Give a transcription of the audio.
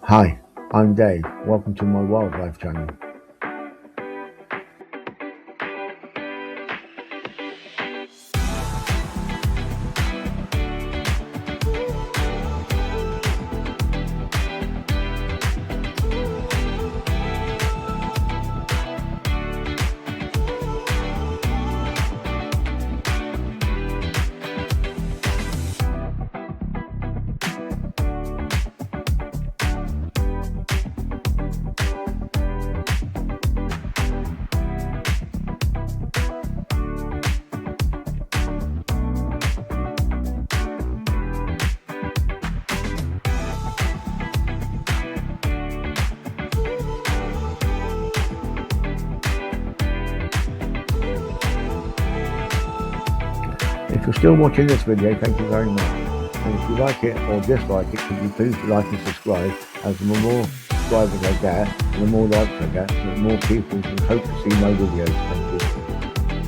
Hi, I'm Dave. Welcome to my wildlife channel. If you're still watching this video, thank you very much. And if you like it or dislike it, could you please like and subscribe, as the more subscribers I get, and the more likes I get, the more people can hope to see my videos.